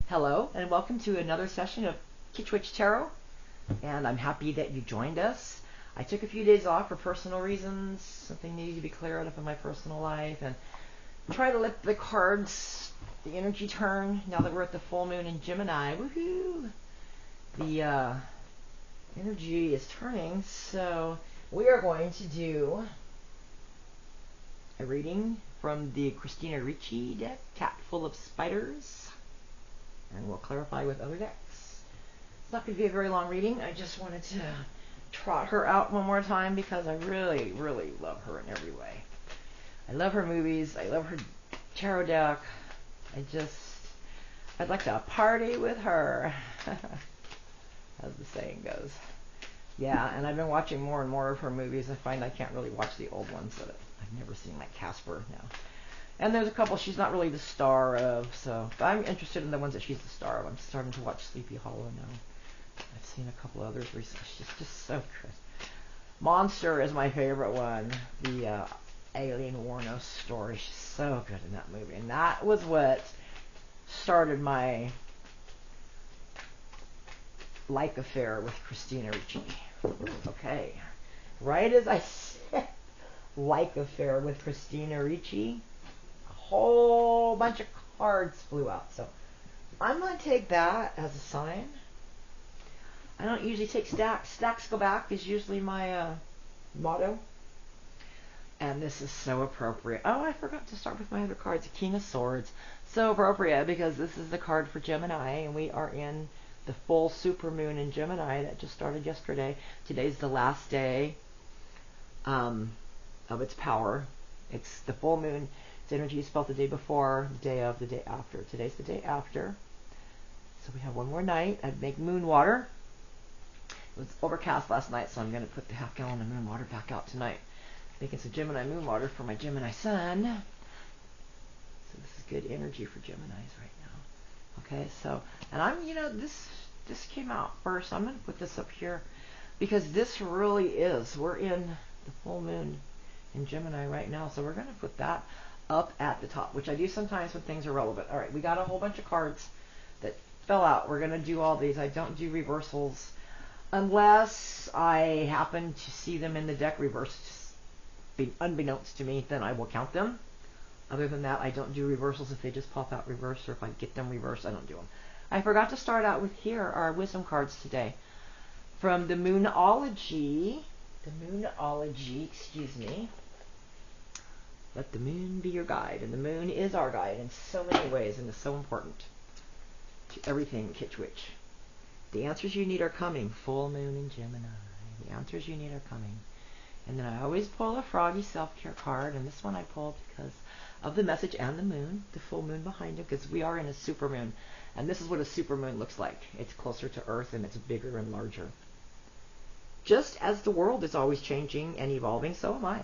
Hello, and welcome to another session of Kitchwich Tarot, and I'm happy that you joined us. I took a few days off for personal reasons, something needed to be cleared up in my personal life, and try to let the cards, the energy turn, now that we're at the full moon in Gemini. Woohoo! The energy is turning, so we are going to do a reading from the Christina Ricci deck, Cat Full of Spiders. And we'll clarify with other decks. It's not going to be a very long reading. I just wanted to trot her out one more time because I really, really love her in every way. I love her movies. I love her tarot deck. I'd like to party with her, as the saying goes. Yeah, and I've been watching more and more of her movies. I find I can't really watch the old ones that I've never seen, like Casper now. And there's a couple she's not really the star of, but I'm interested in the ones that she's the star of. I'm starting to watch Sleepy Hollow now. I've seen a couple others recently. She's just so good. Monster is my favorite one. The Aileen Wuornos story. She's so good in that movie. And that was what started my like affair with Christina Ricci. Okay. Right as I said like affair with Christina Ricci, whole bunch of cards flew out. So I'm going to take that as a sign. I don't usually take stacks. Stacks go back is usually my motto. And this is so appropriate. Oh, I forgot to start with my other cards. King of Swords. So appropriate because this is the card for Gemini. And we are in the full supermoon in Gemini that just started yesterday. Today's the last day of its power. It's the full moon. Its energy is felt the day before, the day of, the day after. Today's the day after. So we have one more night. I'd make moon water. It was overcast last night, so I'm going to put the half-gallon of moon water back out tonight. Making some Gemini moon water for my Gemini sun. So this is good energy for Geminis right now. Okay, so, and I'm, this came out first. I'm going to put this up here because this really is, we're in the full moon in Gemini right now, so we're going to put that up at the top, which I do sometimes when things are relevant. All right, we got a whole bunch of cards that fell out. We're going to do all these. I don't do reversals unless I happen to see them in the deck reversed, unbeknownst to me, then I will count them. Other than that, I don't do reversals if they just pop out reversed, or if I get them reversed, I don't do them. I forgot to start out with here our wisdom cards today from the Moonology. Excuse me. Let the moon be your guide, and the moon is our guide in so many ways, and is so important to everything Kitchwich. The answers you need are coming. Full moon in Gemini. The answers you need are coming. And then I always pull a froggy self-care card, and this one I pulled because of the message and the moon, the full moon behind it, because we are in a supermoon, and this is what a supermoon looks like. It's closer to Earth, and it's bigger and larger. Just as the world is always changing and evolving, so am I.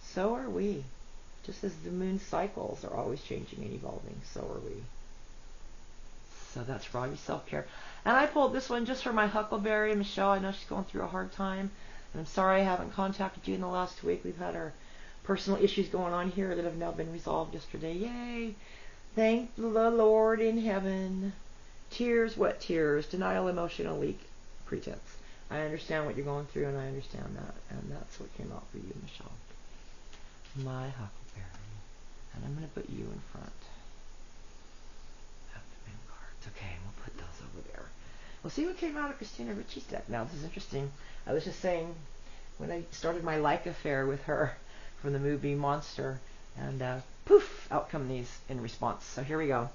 So are we. Just as the moon cycles are always changing and evolving, so are we. So that's froggy self-care. And I pulled this one just for my Huckleberry, Michelle. I know she's going through a hard time. And I'm sorry I haven't contacted you in the last week. We've had our personal issues going on here that have now been resolved yesterday. Yay! Thank the Lord in heaven. Tears, wet tears, denial, emotional leak, pretense. I understand what you're going through, and I understand that. And that's what came out for you, Michelle. My Huckleberry. And I'm going to put you in front of the moon cards. Okay, and we'll put those over there. We'll see what came out of Christina Ricci's deck. Now, this is interesting. I was just saying, when I started my like affair with her from the movie Monster, and poof, out come these in response. So here we go.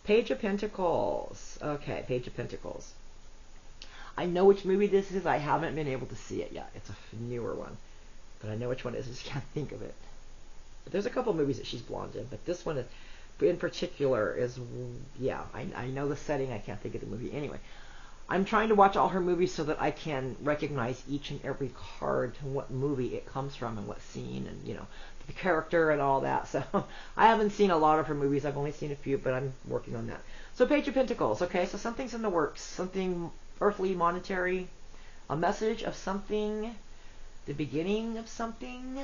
Page of Pentacles. Okay, Page of Pentacles. I know which movie this is. I haven't been able to see it yet. It's a newer one. But I know which one it is. I just can't think of it. But there's a couple movies that she's blonde in. But this one in particular is, yeah, I know the setting. I can't think of the movie. Anyway, I'm trying to watch all her movies so that I can recognize each and every card and what movie it comes from and what scene and, the character and all that. So I haven't seen a lot of her movies. I've only seen a few, but I'm working on that. So Page of Pentacles. Okay, so something's in the works. Something earthly, monetary, a message of something, the beginning of something.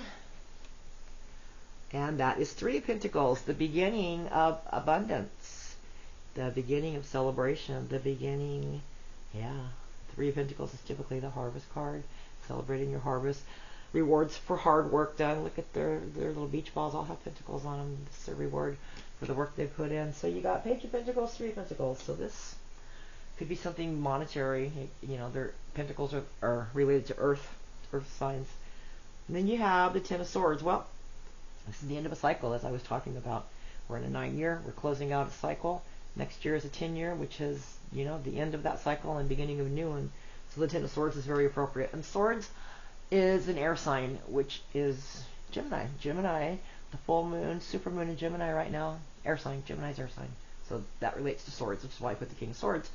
And that is Three of Pentacles, the beginning of abundance. the beginning of celebration, the beginning, yeah. Three of Pentacles is typically the harvest card, celebrating your harvest. Rewards for hard work done. Look at their little beach balls, all have pentacles on them. This is a reward for the work they put in. So you got Page of Pentacles, Three of Pentacles. So this could be something monetary. You know, their pentacles are related to earth signs. And then you have the Ten of Swords. Well, this is the end of a cycle, as I was talking about. We're in a 9-year. We're closing out a cycle. Next year is a 10-year, which is, you know, the end of that cycle and beginning of a new one. So the Ten of Swords is very appropriate. And Swords is an air sign, which is Gemini. Gemini, the full moon, supermoon in Gemini right now, air sign. Gemini's air sign. So that relates to Swords, which is why I put the King of Swords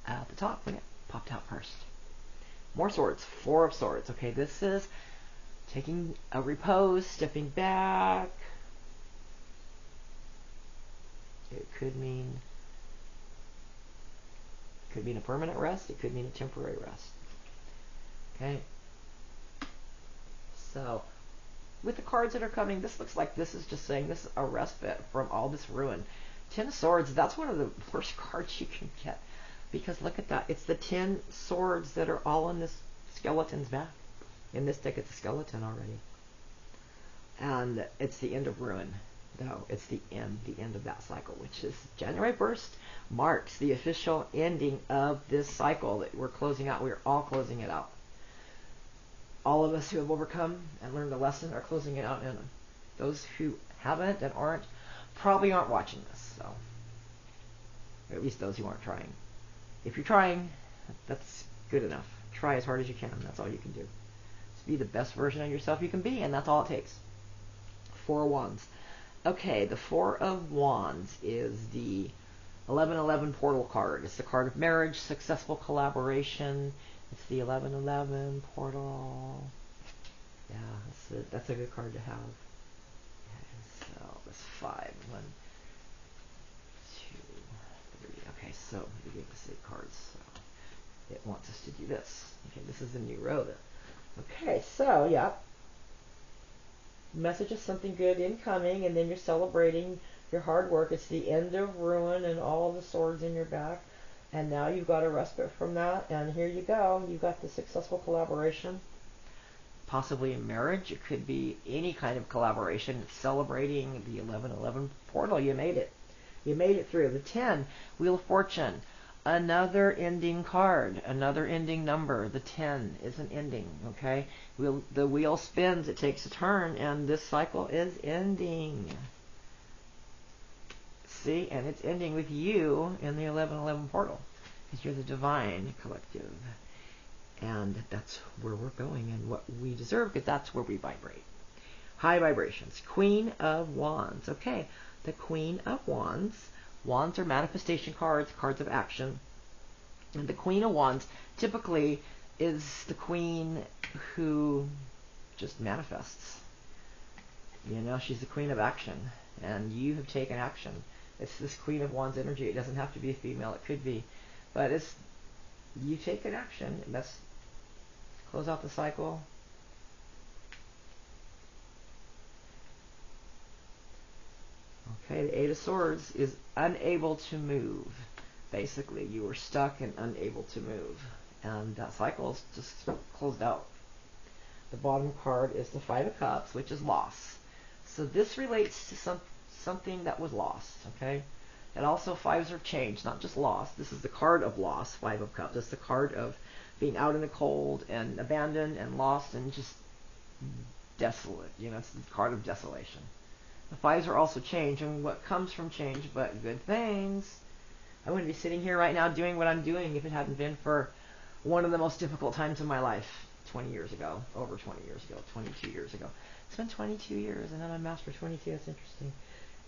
at the top when it popped out first. More Swords. Four of Swords. Okay, this is taking a repose, stepping back. It could mean a permanent rest. It could mean a temporary rest. Okay. So, with the cards that are coming, this looks like this is just saying this is a respite from all this ruin. Ten of Swords, that's one of the worst cards you can get. Because look at that. It's the 10 swords that are all on this skeleton's back. In this deck, it's a skeleton already. And it's the end of ruin. No, it's the end of that cycle, which is January 1st marks the official ending of this cycle that we're closing out. We're all closing it out. All of us who have overcome and learned the lesson are closing it out, and those who haven't and probably aren't watching this. So, or at least those who aren't trying. If you're trying, that's good enough. Try as hard as you can. That's all you can do. Just be the best version of yourself you can be, and that's all it takes. Four of Wands. Okay, the Four of Wands is the 1111 portal card. It's the card of marriage, successful collaboration. It's the 1111 portal. Yeah, that's a good card to have. Okay, so that's 5. 1, 2, 3. Okay, so we gave us 8 cards. So it wants us to do this. Okay, this is a new row then. Okay, so yeah. Message of something good incoming, and then you're celebrating your hard work. It's the end of ruin and all the swords in your back, and now you've got a respite from that, and here you go. You've got the successful collaboration, possibly in marriage. It could be any kind of collaboration. It's celebrating the 1111 portal. You made it. You made it through. The 10, Wheel of Fortune. Another ending card, another ending number. The 10 is an ending, okay? The wheel spins, it takes a turn, and this cycle is ending. See, and it's ending with you in the 1111 portal, because you're the divine collective. And that's where we're going and what we deserve, because that's where we vibrate. High vibrations. Queen of Wands. Okay, the Queen of Wands. Wands are manifestation cards, cards of action. And the Queen of Wands typically is the queen who just manifests. You know, she's the queen of action. And you have taken action. It's this Queen of Wands energy. It doesn't have to be a female. It could be. But it's, you've taken action. And let's close out the cycle. Okay, the 8 of Swords is unable to move. Basically, you were stuck and unable to move. And that cycle's just closed out. The bottom card is the 5 of Cups, which is loss. So this relates to something that was lost, okay? And also 5s are changed, not just lost. This is the card of loss, 5 of Cups. It's the card of being out in the cold and abandoned and lost and just desolate. You know, it's the card of desolation. The 5s are also change, and what comes from change but good things. I wouldn't be sitting here right now doing what I'm doing if it hadn't been for one of the most difficult times in my life 20 years ago, over 20 years ago, 22 years ago. It's been 22 years, and then I'm master 22. That's interesting.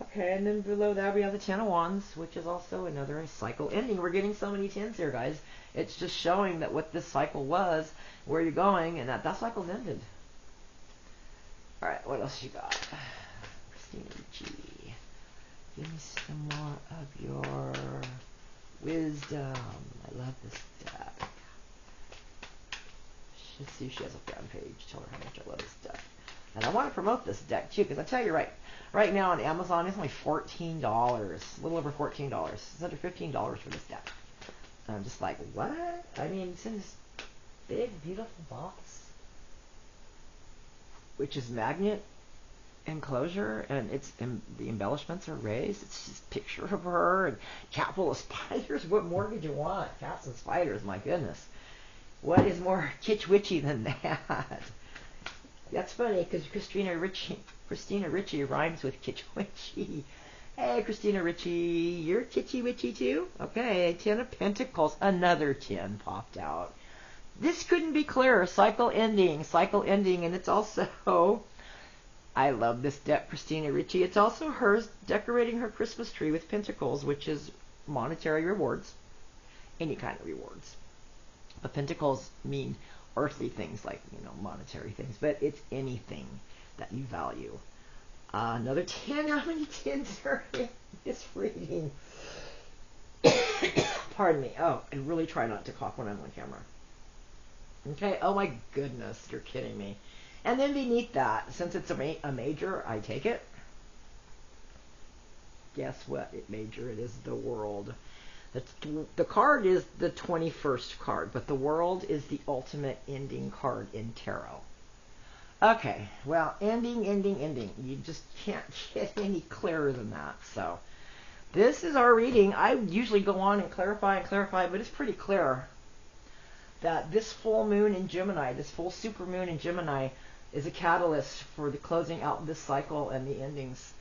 Okay, and then below that we have the 10 of Wands, which is also another cycle ending. We're getting so many 10s here, guys. It's just showing that what this cycle was, where you're going, and that cycle's ended. All right, what else you got? Ricci. Give me some more of your wisdom. I love this deck. Let's see if she has a fan page. Tell her how much I love this deck. And I want to promote this deck too, because I tell you right now on Amazon it's only $14, a little over $14. It's under $15 for this deck. And I'm just like, what? I mean, it's in this big, beautiful box, which is magnet enclosure, and the embellishments are raised. It's just a picture of her and cat full of spiders. What more could you want? Cats and spiders, my goodness. What is more kitsch witchy than that? That's funny because Christina Ricci rhymes with kitsch witchy. Hey, Christina Ricci, you're kitschy witchy too? Okay, 10 of Pentacles, another 10 popped out. This couldn't be clearer. Cycle ending, and it's also, I love this deck, Christina Ricci. It's also hers decorating her Christmas tree with pentacles, which is monetary rewards, any kind of rewards. But pentacles mean earthly things like, monetary things, but it's anything that you value. Another 10. How many 10s are in this reading? Pardon me. Oh, I really try not to cough when I'm on camera. Okay. Oh my goodness, you're kidding me. And then beneath that, since it's a major, I take it. Guess what? Major. It is the World. The card is the 21st card, but the World is the ultimate ending card in tarot. Okay, well, ending. You just can't get any clearer than that. So, this is our reading. I usually go on and clarify, but it's pretty clear that this full moon in Gemini, this full supermoon in Gemini, is a catalyst for the closing out this cycle and the endings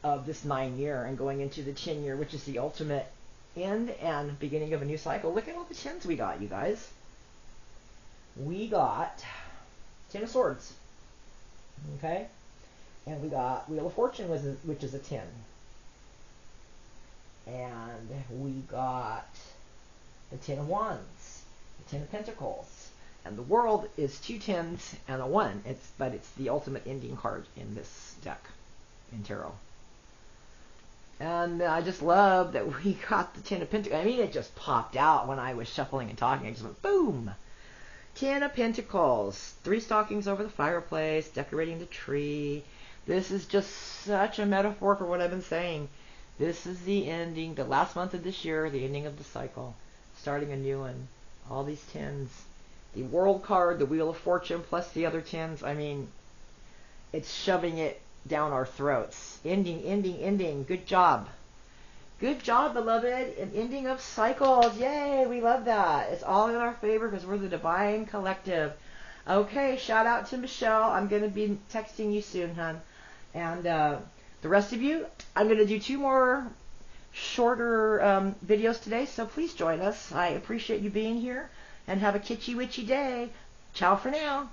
of this 9-year and going into the 10-year, which is the ultimate end and beginning of a new cycle. Look at all the 10s we got, you guys. We got 10 of Swords. Okay? And we got Wheel of Fortune, which is a 10. And we got the 10 of Wands, the 10 of Pentacles. And the World is 2 10s and a 1. But it's the ultimate ending card in this deck, in tarot. And I just love that we got the 10 of Pentacles. I mean, it just popped out when I was shuffling and talking. I just went, boom! 10 of Pentacles. 3 stockings over the fireplace, decorating the tree. This is just such a metaphor for what I've been saying. This is the ending, the last month of this year, the ending of the cycle. Starting a new one. All these 10s. The World card, the Wheel of Fortune, plus the other 10s. I mean, it's shoving it down our throats. Ending. Good job. Good job, beloved. An ending of cycles. Yay, we love that. It's all in our favor because we're the Divine Collective. Okay, shout out to Michelle. I'm going to be texting you soon, hon. And the rest of you, I'm going to do 2 more shorter videos today, so please join us. I appreciate you being here, and have a kitschy witchy day. Ciao for now.